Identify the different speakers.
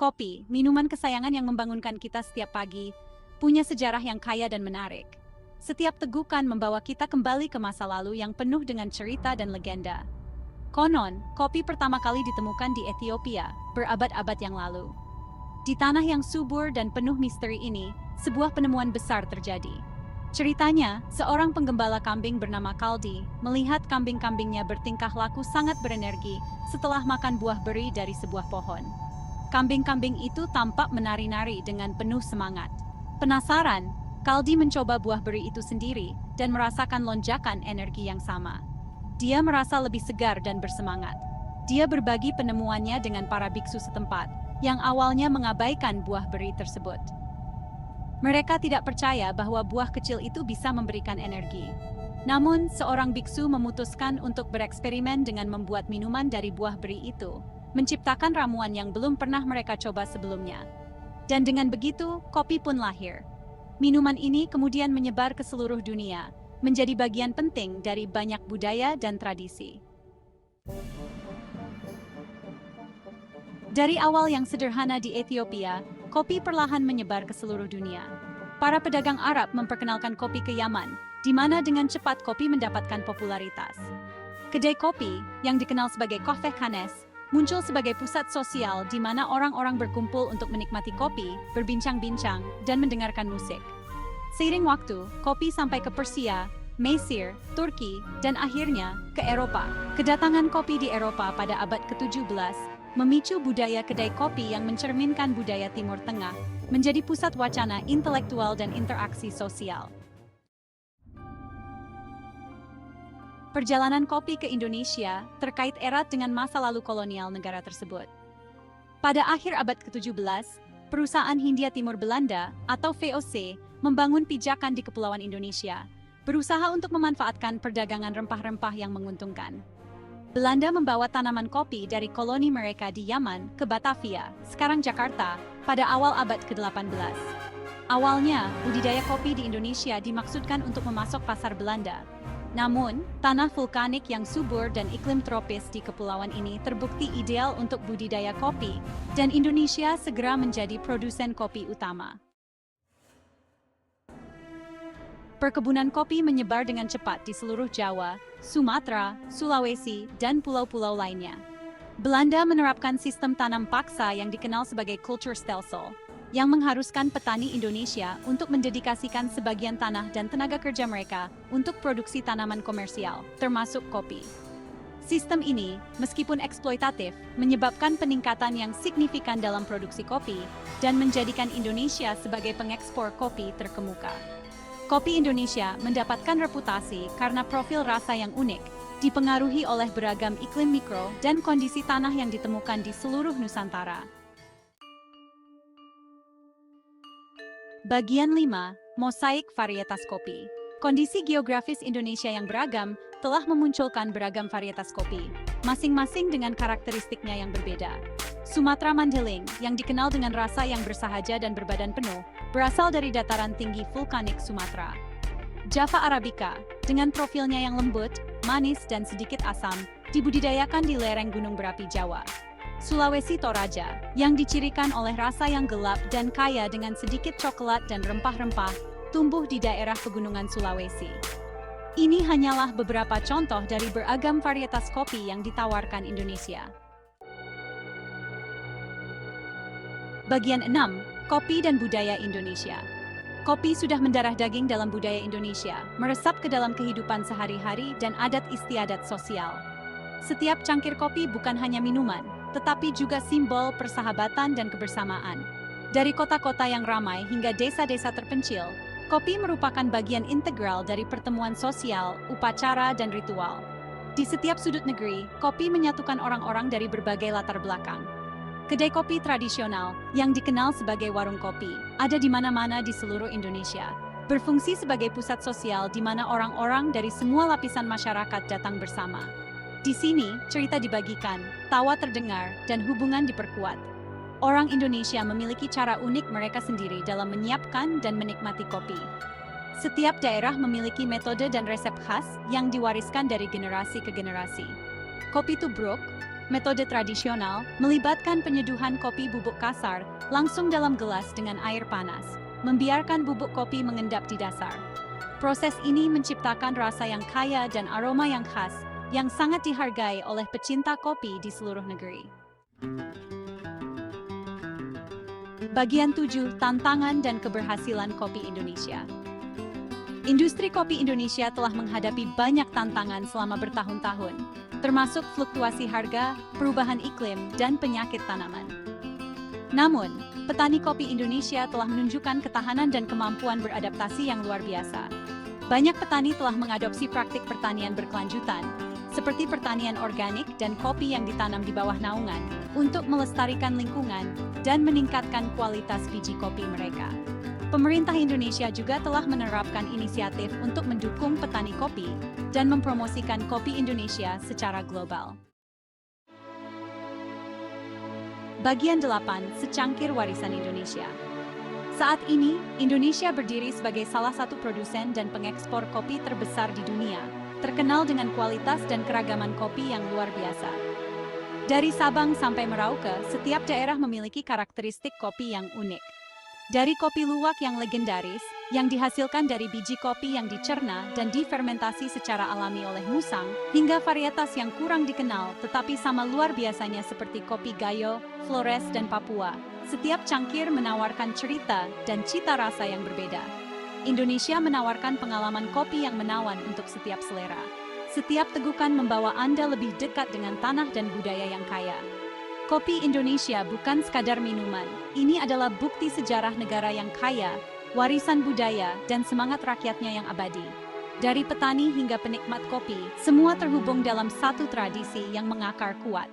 Speaker 1: Kopi, minuman kesayangan yang membangunkan kita setiap pagi, punya sejarah yang kaya dan menarik. Setiap tegukan membawa kita kembali ke masa lalu yang penuh dengan cerita dan legenda. Konon, kopi pertama kali ditemukan di Ethiopia, berabad-abad yang lalu. Di tanah yang subur dan penuh misteri ini, sebuah penemuan besar terjadi. Ceritanya, seorang penggembala kambing bernama Kaldi melihat kambing-kambingnya bertingkah laku sangat berenergi setelah makan buah beri dari sebuah pohon. Kambing-kambing itu tampak menari-nari dengan penuh semangat. Penasaran, Kaldi mencoba buah beri itu sendiri dan merasakan lonjakan energi yang sama. Dia merasa lebih segar dan bersemangat. Dia berbagi penemuannya dengan para biksu setempat yang awalnya mengabaikan buah beri tersebut. Mereka tidak percaya bahwa buah kecil itu bisa memberikan energi. Namun, seorang biksu memutuskan untuk bereksperimen dengan membuat minuman dari buah beri itu, menciptakan ramuan yang belum pernah mereka coba sebelumnya. Dan dengan begitu, kopi pun lahir. Minuman ini kemudian menyebar ke seluruh dunia, menjadi bagian penting dari banyak budaya dan tradisi. Dari awal yang sederhana di Ethiopia, kopi perlahan menyebar ke seluruh dunia. Para pedagang Arab memperkenalkan kopi ke Yaman, di mana dengan cepat kopi mendapatkan popularitas. Kedai kopi, yang dikenal sebagai Kahve Khanes, muncul sebagai pusat sosial di mana orang-orang berkumpul untuk menikmati kopi, berbincang-bincang, dan mendengarkan musik. Seiring waktu, kopi sampai ke Persia, Mesir, Turki, dan akhirnya ke Eropa. Kedatangan kopi di Eropa pada abad ke-17 memicu budaya kedai kopi yang mencerminkan budaya Timur Tengah, menjadi pusat wacana intelektual dan interaksi sosial. Perjalanan kopi ke Indonesia terkait erat dengan masa lalu kolonial negara tersebut. Pada akhir abad ke-17, perusahaan Hindia Timur Belanda atau VOC membangun pijakan di Kepulauan Indonesia, berusaha untuk memanfaatkan perdagangan rempah-rempah yang menguntungkan. Belanda membawa tanaman kopi dari koloni mereka di Yaman ke Batavia, sekarang Jakarta, pada awal abad ke-18. Awalnya, budidaya kopi di Indonesia dimaksudkan untuk memasok pasar Belanda. Namun, tanah vulkanik yang subur dan iklim tropis di kepulauan ini terbukti ideal untuk budidaya kopi, dan Indonesia segera menjadi produsen kopi utama. Perkebunan kopi menyebar dengan cepat di seluruh Jawa, Sumatera, Sulawesi, dan pulau-pulau lainnya. Belanda menerapkan sistem tanam paksa yang dikenal sebagai Kulturstelsel, yang mengharuskan petani Indonesia untuk mendedikasikan sebagian tanah dan tenaga kerja mereka untuk produksi tanaman komersial, termasuk kopi. Sistem ini, meskipun eksploitatif, menyebabkan peningkatan yang signifikan dalam produksi kopi dan menjadikan Indonesia sebagai pengekspor kopi terkemuka. Kopi Indonesia mendapatkan reputasi karena profil rasa yang unik, dipengaruhi oleh beragam iklim mikro dan kondisi tanah yang ditemukan di seluruh Nusantara. Bagian 5. Mosaik varietas kopi. Kondisi geografis Indonesia yang beragam telah memunculkan beragam varietas kopi, masing-masing dengan karakteristiknya yang berbeda. Sumatera Mandailing, yang dikenal dengan rasa yang bersahaja dan berbadan penuh, berasal dari dataran tinggi vulkanik Sumatera. Java Arabica, dengan profilnya yang lembut, manis, dan sedikit asam, dibudidayakan di lereng gunung berapi Jawa. Sulawesi Toraja, yang dicirikan oleh rasa yang gelap dan kaya dengan sedikit coklat dan rempah-rempah, tumbuh di daerah pegunungan Sulawesi. Ini hanyalah beberapa contoh dari beragam varietas kopi yang ditawarkan Indonesia. Bagian 6. Kopi dan budaya Indonesia. Kopi sudah mendarah daging dalam budaya Indonesia, meresap ke dalam kehidupan sehari-hari dan adat istiadat sosial. Setiap cangkir kopi bukan hanya minuman, tetapi juga simbol persahabatan dan kebersamaan. Dari kota-kota yang ramai hingga desa-desa terpencil, kopi merupakan bagian integral dari pertemuan sosial, upacara, dan ritual. Di setiap sudut negeri, kopi menyatukan orang-orang dari berbagai latar belakang. Kedai kopi tradisional, yang dikenal sebagai warung kopi, ada di mana-mana di seluruh Indonesia, berfungsi sebagai pusat sosial di mana orang-orang dari semua lapisan masyarakat datang bersama. Di sini, cerita dibagikan, tawa terdengar, dan hubungan diperkuat. Orang Indonesia memiliki cara unik mereka sendiri dalam menyiapkan dan menikmati kopi. Setiap daerah memiliki metode dan resep khas yang diwariskan dari generasi ke generasi. Kopi tubruk, Metode tradisional melibatkan penyeduhan kopi bubuk kasar langsung dalam gelas dengan air panas, membiarkan bubuk kopi mengendap di dasar. Proses ini menciptakan rasa yang kaya dan aroma yang khas, yang sangat dihargai oleh pecinta kopi di seluruh negeri. Bagian 7, tantangan dan keberhasilan kopi Indonesia. Industri kopi Indonesia telah menghadapi banyak tantangan selama bertahun-tahun, termasuk fluktuasi harga, perubahan iklim, dan penyakit tanaman. Namun, petani kopi Indonesia telah menunjukkan ketahanan dan kemampuan beradaptasi yang luar biasa. Banyak petani telah mengadopsi praktik pertanian berkelanjutan, seperti pertanian organik dan kopi yang ditanam di bawah naungan, untuk melestarikan lingkungan dan meningkatkan kualitas biji kopi mereka. Pemerintah Indonesia juga telah menerapkan inisiatif untuk mendukung petani kopi dan mempromosikan kopi Indonesia secara global. Bagian 8, secangkir warisan Indonesia. Saat ini, Indonesia berdiri sebagai salah satu produsen dan pengekspor kopi terbesar di dunia, terkenal dengan kualitas dan keragaman kopi yang luar biasa. Dari Sabang sampai Merauke, setiap daerah memiliki karakteristik kopi yang unik. Dari kopi luwak yang legendaris, yang dihasilkan dari biji kopi yang dicerna dan difermentasi secara alami oleh musang, hingga varietas yang kurang dikenal tetapi sama luar biasanya seperti kopi Gayo, Flores, dan Papua. Setiap cangkir menawarkan cerita dan cita rasa yang berbeda. Indonesia menawarkan pengalaman kopi yang menawan untuk setiap selera. Setiap tegukan membawa Anda lebih dekat dengan tanah dan budaya yang kaya. Kopi Indonesia bukan sekadar minuman, ini adalah bukti sejarah negara yang kaya, warisan budaya, dan semangat rakyatnya yang abadi. Dari petani hingga penikmat kopi, semua terhubung dalam satu tradisi yang mengakar kuat.